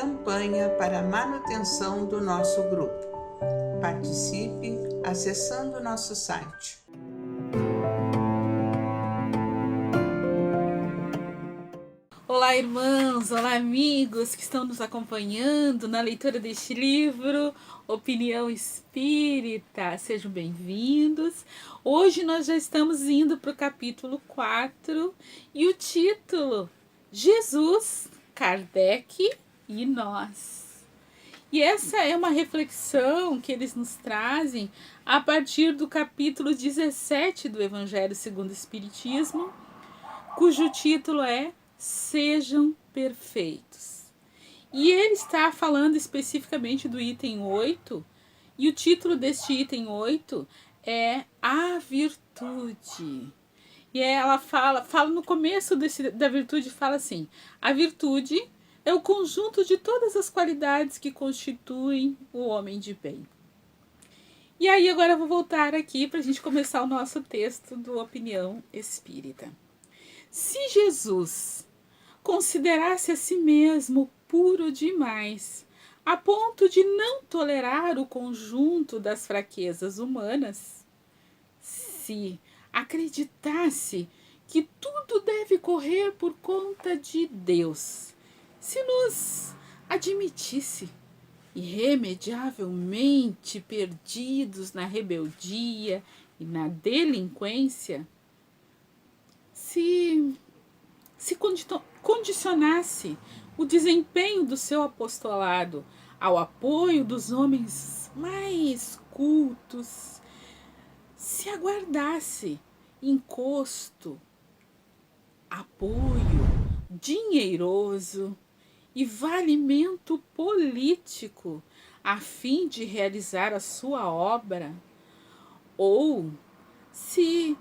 campanha para a manutenção do nosso grupo. Participe acessando nosso site. Olá, irmãos! Olá, amigos que estão nos acompanhando na leitura deste livro, Opinião Espírita. Sejam bem-vindos. Hoje nós já estamos indo para o capítulo 4 e o título: Jesus, Kardec e nós. E essa é uma reflexão que eles nos trazem a partir do capítulo 17 do Evangelho segundo o Espiritismo, cujo título é Sejam perfeitos. E ele está falando especificamente do item 8, e o título deste item 8 é A Virtude. E ela fala no começo da virtude, fala assim: a virtude é o conjunto de todas as qualidades que constituem o homem de bem. E aí agora eu vou voltar aqui para a gente começar o nosso texto do Opinião Espírita. Se Jesus considerasse a si mesmo puro demais, a ponto de não tolerar o conjunto das fraquezas humanas, se acreditasse que tudo deve correr por conta de Deus, se nos admitisse irremediavelmente perdidos na rebeldia e na delinquência, se condicionasse o desempenho do seu apostolado ao apoio dos homens mais cultos, se aguardasse encosto, apoio dinheiroso e valimento político a fim de realizar a sua obra, ou se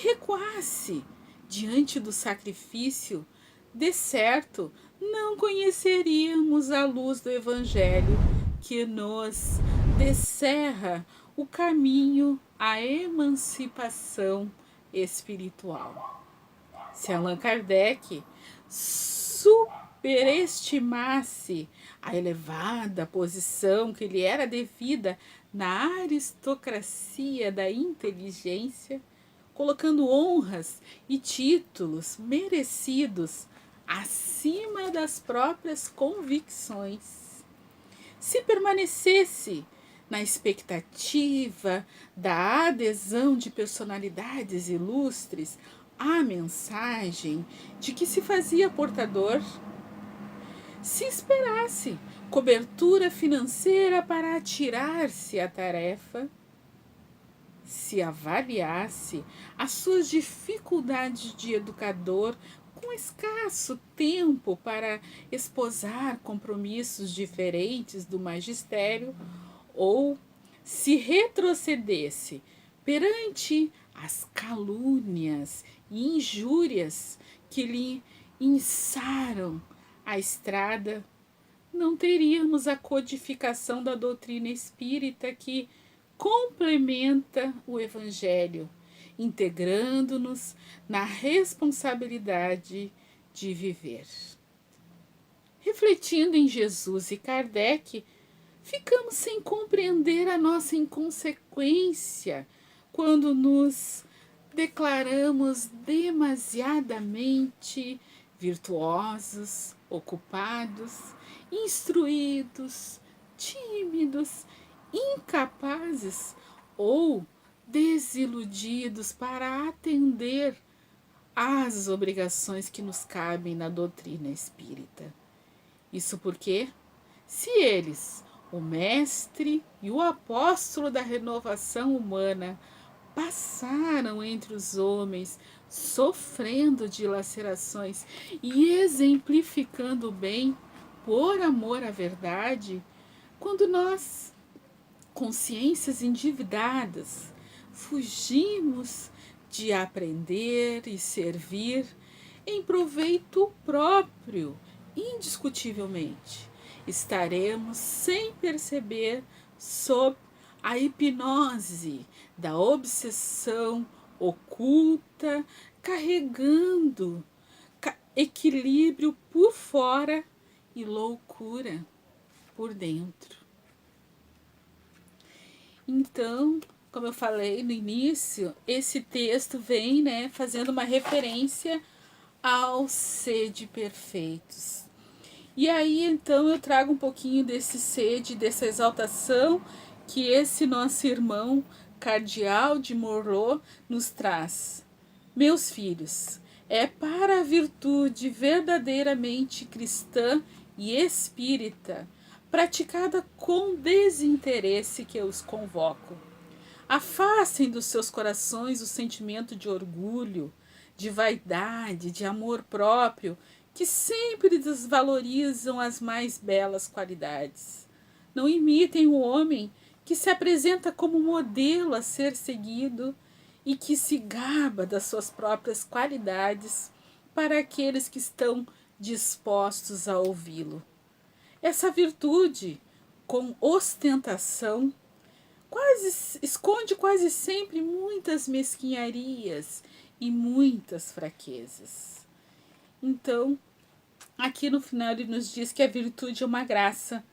recuasse diante do sacrifício, de certo não conheceríamos a luz do Evangelho que nos descerra o caminho à emancipação espiritual. Se Allan Kardec superestimasse a elevada posição que lhe era devida na aristocracia da inteligência, colocando honras e títulos merecidos acima das próprias convicções, se permanecesse na expectativa da adesão de personalidades ilustres à mensagem de que se fazia portador, se esperasse cobertura financeira para atirar-se à tarefa, se avaliasse as suas dificuldades de educador com escasso tempo para esposar compromissos diferentes do magistério, ou se retrocedesse perante as calúnias e injúrias que lhe ençaram a estrada, não teríamos a codificação da doutrina espírita que complementa o Evangelho, integrando-nos na responsabilidade de viver. Refletindo em Jesus e Kardec, ficamos sem compreender a nossa inconsequência quando nos declaramos demasiadamente virtuosos, ocupados, instruídos, tímidos, incapazes ou desiludidos para atender às obrigações que nos cabem na doutrina espírita. Isso porque, se eles, o mestre e o apóstolo da renovação humana, passaram entre os homens sofrendo dilacerações e exemplificando o bem por amor à verdade, quando nós, consciências endividadas, fugimos de aprender e servir em proveito próprio, indiscutivelmente, estaremos sem perceber sob a hipnose da obsessão oculta, carregando equilíbrio por fora e loucura por dentro. Então, como eu falei no início, esse texto vem, né, fazendo uma referência ao sede perfeitos. E aí, então, eu trago um pouquinho desse sede, dessa exaltação que esse nosso irmão cardeal de Monroe nos traz. Meus filhos, é para a virtude verdadeiramente cristã e espírita, praticada com desinteresse, que eu os convoco. Afastem dos seus corações o sentimento de orgulho, de vaidade, de amor próprio, que sempre desvalorizam as mais belas qualidades. Não imitem o homem que se apresenta como modelo a ser seguido e que se gaba das suas próprias qualidades para aqueles que estão dispostos a ouvi-lo. Essa virtude, com ostentação, esconde quase sempre muitas mesquinharias e muitas fraquezas. Então, aqui no final ele nos diz que a virtude é uma graça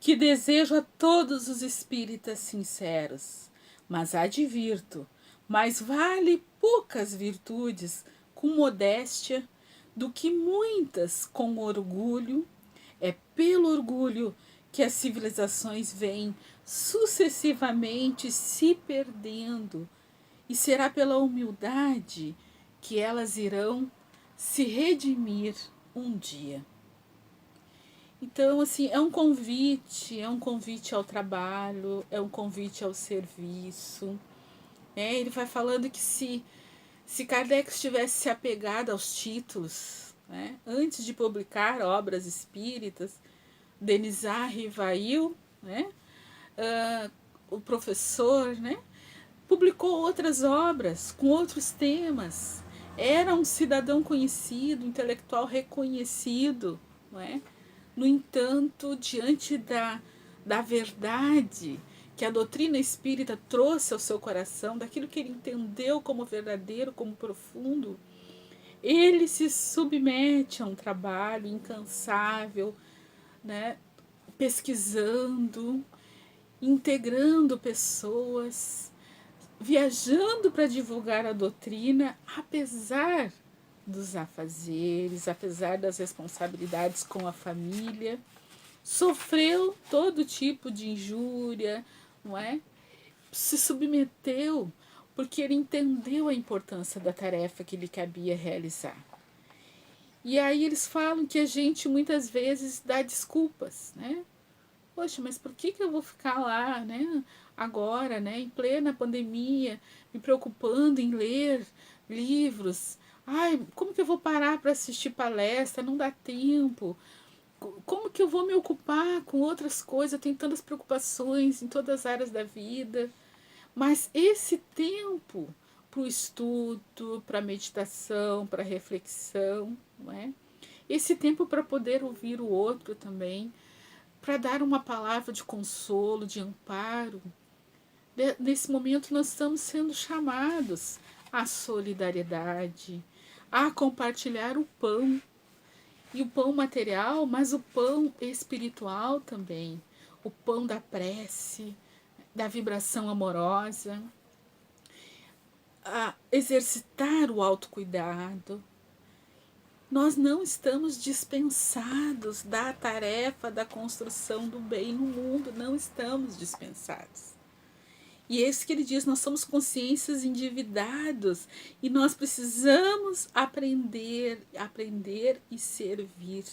que desejo a todos os espíritas sinceros. Mas advirto, mais vale poucas virtudes com modéstia do que muitas com orgulho. É pelo orgulho que as civilizações vêm sucessivamente se perdendo, e será pela humildade que elas irão se redimir um dia. Então, assim, é um convite ao trabalho, é um convite ao serviço. Ele vai falando que se Kardec estivesse se apegado aos títulos, né, antes de publicar obras espíritas, Denisard Rivail, né, o professor, né, publicou outras obras com outros temas. Era um cidadão conhecido, intelectual reconhecido, não é? No entanto, diante da verdade que a doutrina espírita trouxe ao seu coração, daquilo que ele entendeu como verdadeiro, como profundo, ele se submete a um trabalho incansável, né? Pesquisando, integrando pessoas, viajando para divulgar a doutrina, apesar dos afazeres, apesar das responsabilidades com a família, sofreu todo tipo de injúria, não é? Se submeteu porque ele entendeu a importância da tarefa que lhe cabia realizar. E aí eles falam que a gente muitas vezes dá desculpas, né? Poxa, mas por que eu vou ficar lá, né? Agora, né? Em plena pandemia, me preocupando em ler livros. Ai, como que eu vou parar para assistir palestra? Não dá tempo. Como que eu vou me ocupar com outras coisas? Eu tenho tantas preocupações em todas as áreas da vida. Mas esse tempo para o estudo, para a meditação, para a reflexão, não é? Esse tempo para poder ouvir o outro também, para dar uma palavra de consolo, de amparo. Nesse momento nós estamos sendo chamados à solidariedade, a compartilhar o pão. E o pão material, mas o pão espiritual também. O pão da prece, da vibração amorosa. A exercitar o autocuidado. Nós não estamos dispensados da tarefa da construção do bem no mundo, não estamos dispensados. E é isso que ele diz, nós somos consciências endividados e nós precisamos aprender e servir.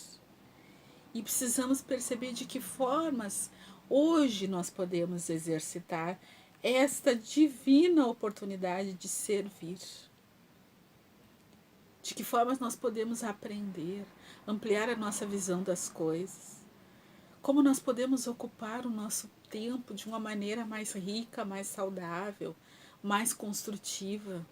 E precisamos perceber de que formas hoje nós podemos exercitar esta divina oportunidade de servir. De que formas nós podemos aprender, ampliar a nossa visão das coisas. Como nós podemos ocupar o nosso tempo de uma maneira mais rica, mais saudável, mais construtiva.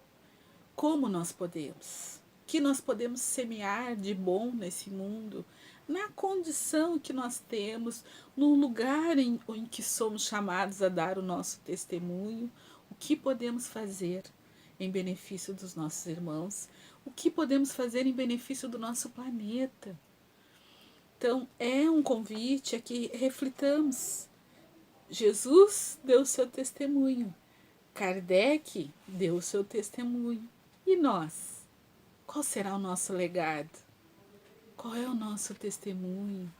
Como nós podemos? O que nós podemos semear de bom nesse mundo, na condição que nós temos, no lugar em que somos chamados a dar o nosso testemunho, o que podemos fazer em benefício dos nossos irmãos, o que podemos fazer em benefício do nosso planeta. Então, é um convite a que reflitamos. Jesus deu o seu testemunho. Kardec deu o seu testemunho. E nós? Qual será o nosso legado? Qual é o nosso testemunho?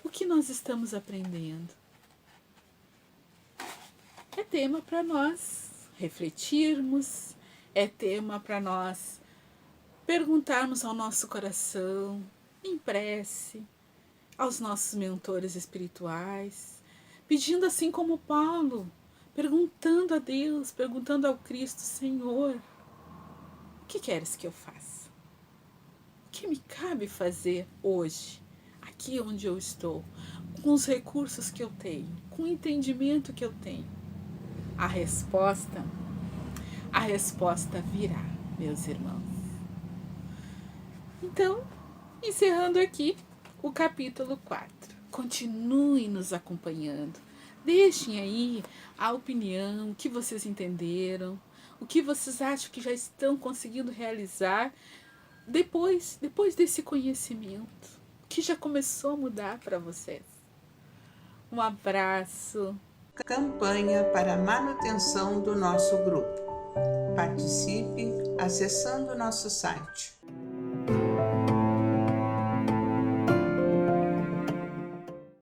O que nós estamos aprendendo? É tema para nós refletirmos, é tema para nós perguntarmos ao nosso coração, em prece, aos nossos mentores espirituais, pedindo assim como Paulo, perguntando a Deus, perguntando ao Cristo: Senhor, o que queres que eu faça? O que me cabe fazer hoje, aqui onde eu estou, com os recursos que eu tenho, com o entendimento que eu tenho? A resposta virá, meus irmãos. Então, encerrando aqui o capítulo 4. Continuem nos acompanhando. Deixem aí a opinião, o que vocês entenderam, o que vocês acham que já estão conseguindo realizar depois desse conhecimento, o que já começou a mudar para vocês. Um abraço. Campanha para a manutenção do nosso grupo. Participe acessando nosso site